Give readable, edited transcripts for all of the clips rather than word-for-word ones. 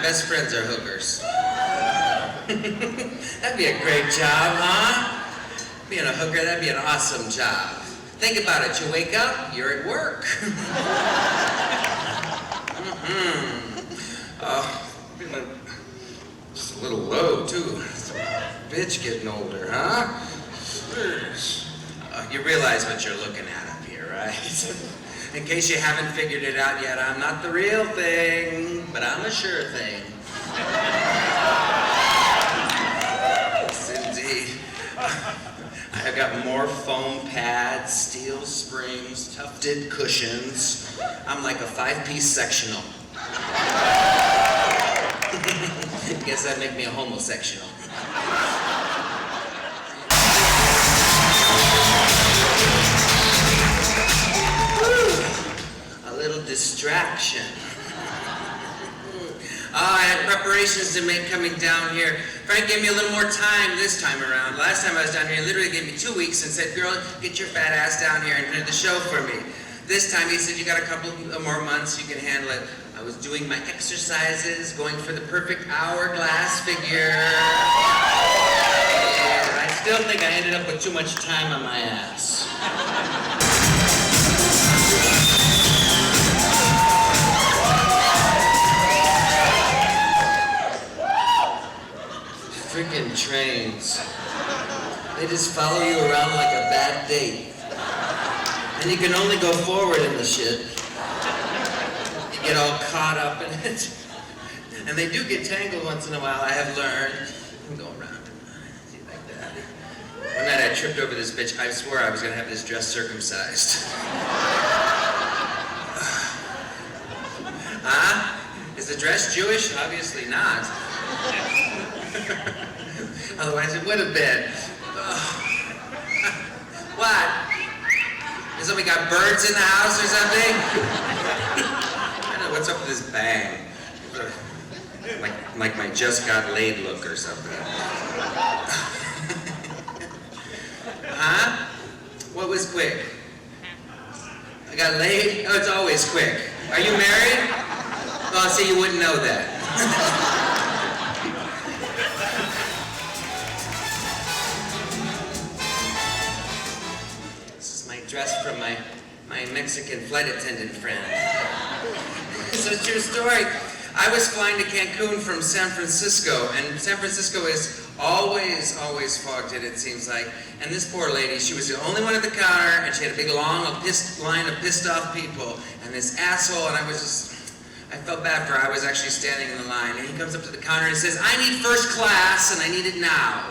best friends are hookers. That'd be a great job, huh? Being a hooker, that'd be an awesome job. Think about it, you wake up, you're at work. Oh, just a little low, too. Bitch getting older, huh? You realize what you're looking at up here, right? In case you haven't figured it out yet, I'm not the real thing, but I'm a sure thing. Yes, indeed. I've got more foam pads, steel springs, tufted cushions. I'm like a 5-piece sectional. Guess that'd make me a homosexual. A little distraction. I had preparations to make coming down here. Frank gave me a little more time this time around. Last time I was down here, he literally gave me 2 weeks and said, girl, get your fat ass down here and do the show for me. This time he said, you got a couple more months, you can handle it. I was doing my exercises, going for the perfect hourglass figure. Yeah, I still think I ended up with too much time on my ass. Freaking trains. They just follow you around like a bad date. And you can only go forward in the shit. You get all caught up in it. And they do get tangled once in a while, I have learned. I'm going around. See, like that. One night I tripped over this bitch. I swore I was gonna have this dress circumcised. Huh? Is the dress Jewish? Obviously not. Otherwise it would have been. What? Is somebody got birds in the house or something? I don't know, what's up with this bang? Like my just got laid look or something. Huh? What was quick? I got laid? Oh, it's always quick. Are you married? Oh, see, you wouldn't know that. Dress from my Mexican flight attendant friend. It's a true story. I was flying to Cancun from San Francisco, and San Francisco is always fogged in, it seems like. And this poor lady, she was the only one at the counter, and she had a big long line of pissed off people, and this asshole, and I felt bad for her. I was actually standing in the line, and he comes up to the counter and says, I need first class, and I need it now.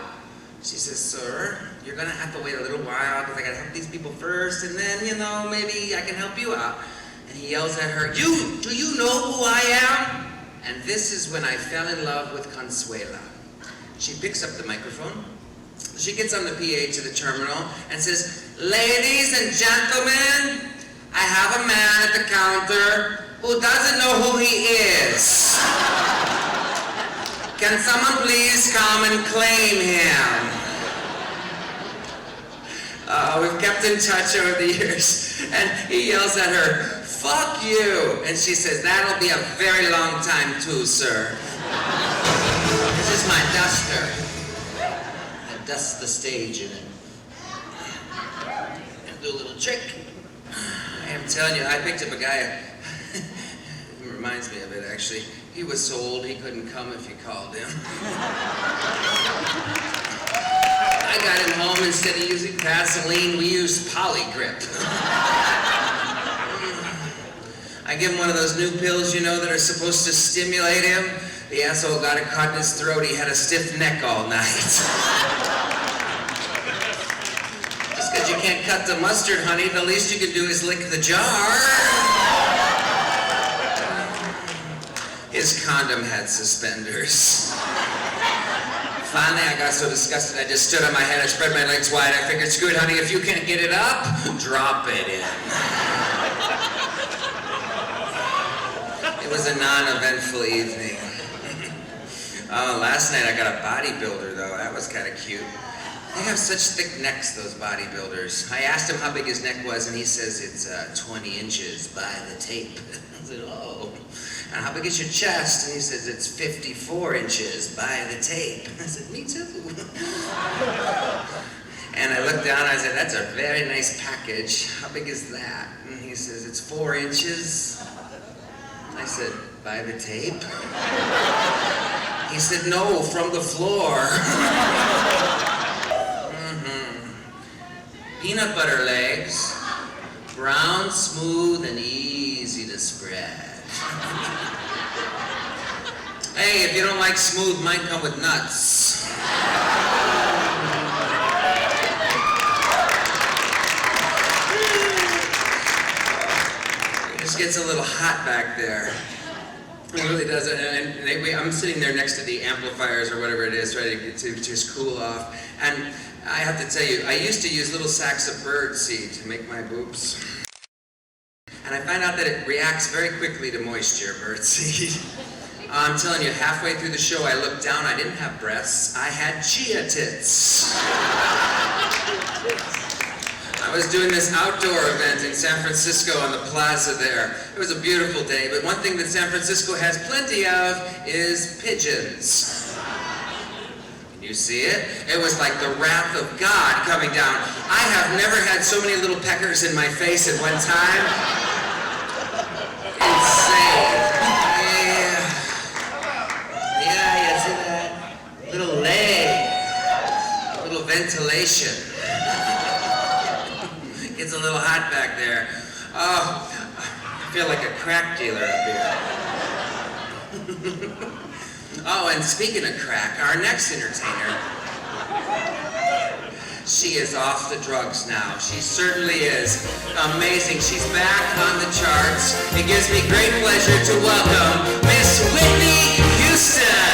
She says, sir, you're gonna have to wait a little while because I gotta help these people first, and then, maybe I can help you out. And he yells at her, do you know who I am? And this is when I fell in love with Consuela. She picks up the microphone. She gets on the PA to the terminal and says, ladies and gentlemen, I have a man at the counter who doesn't know who he is. Can someone please come and claim him? We've kept in touch over the years. And he yells at her, fuck you. And she says, that'll be a very long time too, sir. This is my duster. I dust the stage in it. And do a little trick. I am telling you, I picked up a guy. It reminds me of it, actually. He was so old he couldn't come if you called him. I got him home. Instead of using Vaseline, we used Polygrip. I give him one of those new pills, that are supposed to stimulate him. The asshole got it caught in his throat. He had a stiff neck all night. Just because you can't cut the mustard, honey, the least you can do is lick the jar. His condom had suspenders. Finally, I got so disgusted, I just stood on my head, I spread my legs wide, I figured, screw it, honey, if you can't get it up, drop it in. It was a non-eventful evening. Oh, last night I got a bodybuilder, though. That was kind of cute. They have such thick necks, those bodybuilders. I asked him how big his neck was, and he says it's 20 inches by the tape. I said, oh. And how big is your chest? And he says it's 54 inches by the tape. I said, me too. And I looked down, and I said, that's a very nice package. How big is that? And he says, it's 4 inches. I said, by the tape? He said, no, from the floor. Peanut butter legs, brown, smooth, and easy to spread. Hey, if you don't like smooth, mine come with nuts. It just gets a little hot back there. It really does. I'm sitting there next to the amplifiers or whatever it is, trying to get to just cool off. And I have to tell you, I used to use little sacks of birdseed to make my boobs. And I found out that it reacts very quickly to moisture, birdseed. I'm telling you, halfway through the show, I looked down, I didn't have breasts, I had chia tits. I was doing this outdoor event in San Francisco on the plaza there. It was a beautiful day, but one thing that San Francisco has plenty of is pigeons. You see it? It was like the wrath of God coming down. I have never had so many little peckers in my face at one time. Insane. Yeah, you see that? Little leg. Little ventilation. Gets a little hot back there. Oh, I feel like a crack dealer up here. Oh, and speaking of crack, our next entertainer, she is off the drugs now. She certainly is. Amazing. She's back on the charts. It gives me great pleasure to welcome Miss Whitney Houston.